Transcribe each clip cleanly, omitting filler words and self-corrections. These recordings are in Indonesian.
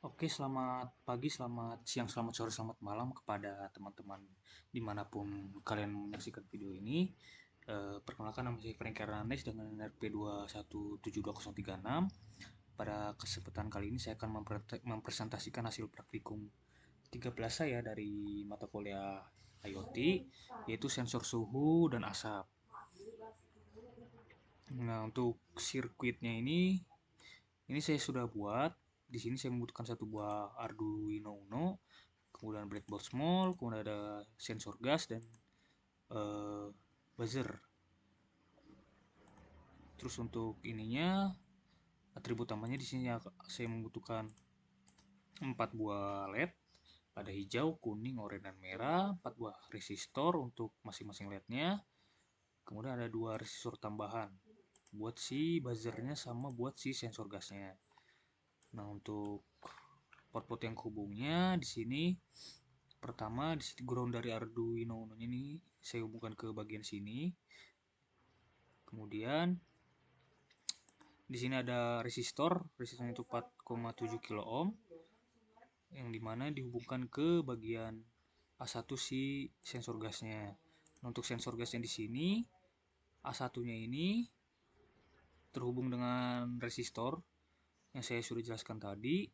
Oke, selamat pagi, selamat siang, selamat sore, selamat malam kepada teman-teman dimanapun kalian menyaksikan video ini. Perkenalkan, nama saya Frank Hernandez dengan NRP 2172036. Pada kesempatan kali ini saya akan mempresentasikan hasil praktikum 13 saya dari mata kuliah IoT, yaitu sensor suhu dan asap. Nah, untuk sirkuitnya ini saya sudah buat. Di sini saya membutuhkan satu buah Arduino Uno, kemudian breadboard small, kemudian ada sensor gas dan eh, buzzer. Terus untuk ininya atribut utamanya di sini saya membutuhkan 4 buah LED, ada hijau, kuning, oranye dan merah, 4 buah resistor untuk masing-masing LED-nya. Kemudian ada 2 resistor tambahan buat si buzzernya sama buat si sensor gasnya. Nah, untuk port-port yang hubungnya di sini pertama di sini ground dari Arduino Uno ini saya hubungkan ke bagian sini. Kemudian di sini ada resistornya itu 4,7 kilo ohm yang dimana dihubungkan ke bagian A1 si sensor gasnya. Nah, untuk sensor gasnya di sini A1-nya ini terhubung dengan resistor yang saya sudah jelaskan tadi.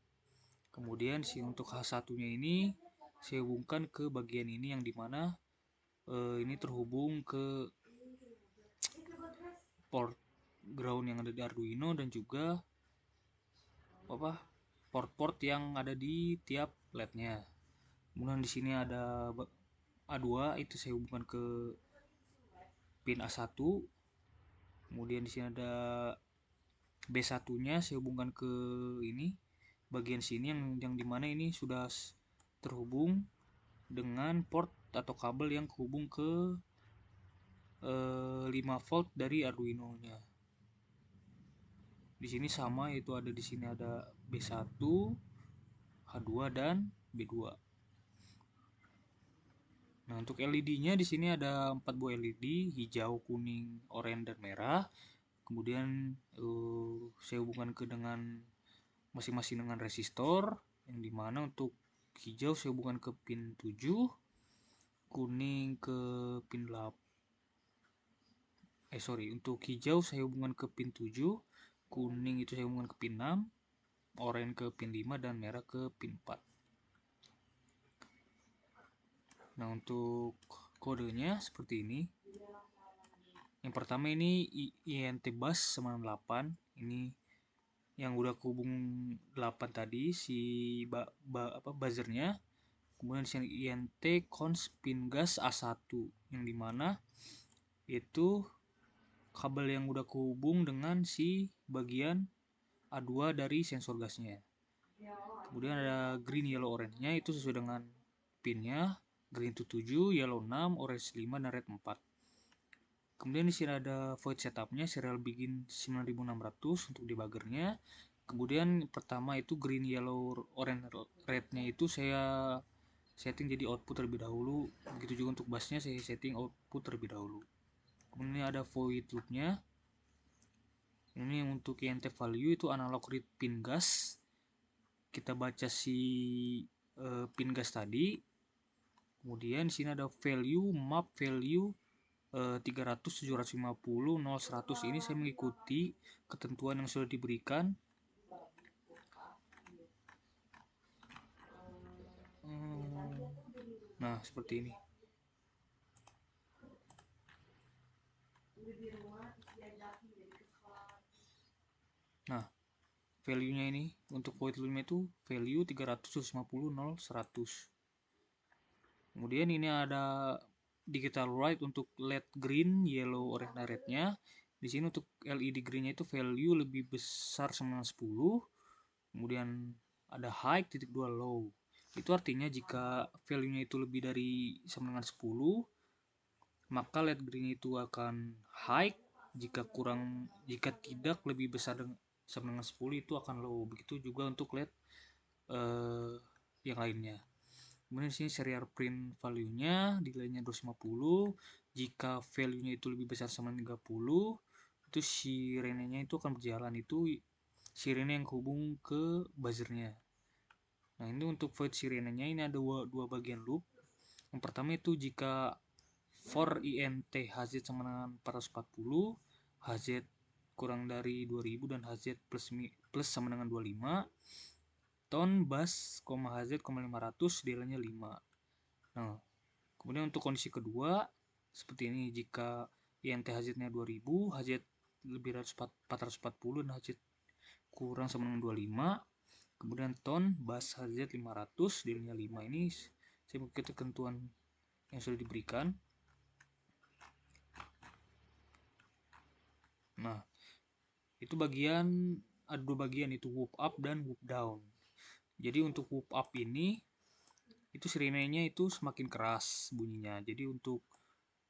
Kemudian si untuk H1-nya ini saya hubungkan ke bagian ini yang dimana ini terhubung ke port ground yang ada di Arduino dan juga apa port-port yang ada di tiap LED-nya. Kemudian di sini ada A2 itu saya hubungkan ke pin A1. Kemudian di sini ada B1-nya saya hubungkan ke ini bagian sini yang dimana ini sudah terhubung dengan port atau kabel yang terhubung ke 5 volt dari Arduino-nya. Di sini sama, yaitu ada di sini ada B1, H2 dan B2. Nah, untuk LED-nya di sini ada 4 buah LED, hijau, kuning, oranye dan merah. Kemudian saya hubungkan ke dengan masing-masing dengan resistor yang dimana untuk hijau saya hubungkan ke pin 7, kuning ke pin 8. Untuk hijau saya hubungkan ke pin 7, kuning itu saya hubungkan ke pin 6, oranye ke pin 5 dan merah ke pin 4. Nah, untuk kodenya seperti ini. Yang pertama ini INT bus 98, ini yang udah kehubung 8 tadi si buzzernya. Kemudian sini INT cons pin gas A1 yang dimana itu kabel yang udah kehubung dengan si bagian A2 dari sensor gasnya. Kemudian ada green, yellow, orange-nya itu sesuai dengan pinnya. Green itu 7, yellow 6, orange 5 dan red 4. Kemudian di sini ada void setupnya, serial begin 9600 untuk debuggernya. Kemudian pertama itu green, yellow, orange, red-nya itu saya setting jadi output terlebih dahulu. Begitu juga untuk busnya saya setting output terlebih dahulu. Kemudian ada void loop-nya. Ini untuk INT value itu analog read pin gas. Kita baca si pin gas tadi. Kemudian di sini ada value map value 300, 750, 0, 100. Ini saya mengikuti ketentuan yang sudah diberikan. Nah, seperti ini. Nah, value-nya ini untuk void loop-nya itu value 300, 750, 0, 100. Kemudian ini ada digital write untuk LED green, yellow, orange, dan red-nya. Di sini untuk LED green-nya itu value lebih besar sama 10. Kemudian ada high titik 2 low. Itu artinya jika value-nya itu lebih dari sama dengan 10, maka LED green itu akan high. Jika tidak lebih besar sama dengan 10 itu akan low. Begitu juga untuk LED yang lainnya. Kemudian sini serial print value-nya nilainya 250. Jika value-nya itu lebih besar sama 30, itu sirene-nya itu akan berjalan, itu sirene yang hubung ke buzzernya. Nah, ini untuk void sirenenya ini ada dua bagian loop. Yang pertama itu jika for int hz sama dengan 440, hz kurang dari 2000 dan hz plus sama dengan 25, ton bus, hz, 500 nilainya 5. Nah, kemudian untuk kondisi kedua seperti ini, jika int hz-nya 2000, hz lebih dari 440 dan hz kurang sama dengan 25, kemudian ton bus hz 500 nilainya 5. Ini saya mengikuti ketentuan yang sudah diberikan. Nah, itu ada dua bagian, itu whoop up dan whoop down. Jadi untuk whoop up ini itu sirenenya itu semakin keras bunyinya. Jadi untuk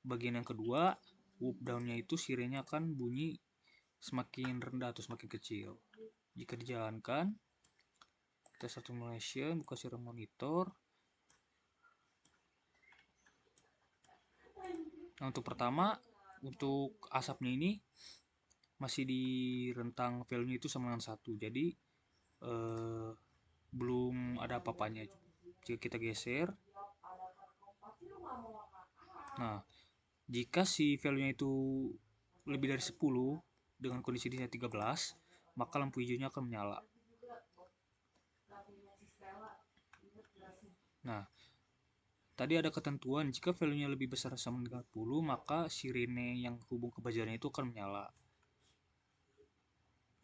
bagian yang kedua, whoop downnya itu sirenenya akan bunyi semakin rendah atau semakin kecil. Jika dijalankan, kita start simulation, buka serial monitor. Nah, untuk pertama, untuk asapnya ini masih di rentang value itu sama dengan 1. Jadi belum ada apa-apanya. Jika kita geser, nah, jika si value-nya itu lebih dari 10 dengan kondisi di 13, maka lampu hijaunya akan menyala. Nah, tadi ada ketentuan jika value-nya lebih besar sama dengan 10, maka sirene yang hubung ke buzzer-nya itu akan menyala.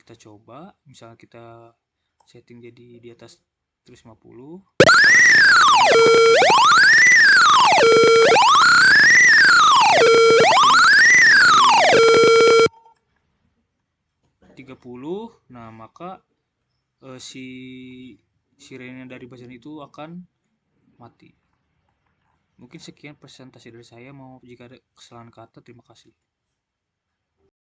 Kita coba, misalnya kita setting jadi di atas 150. 30, nah maka si sirene dari buzzer itu akan mati. Mungkin sekian presentasi dari saya. Mau jika ada kesalahan kata, terima kasih.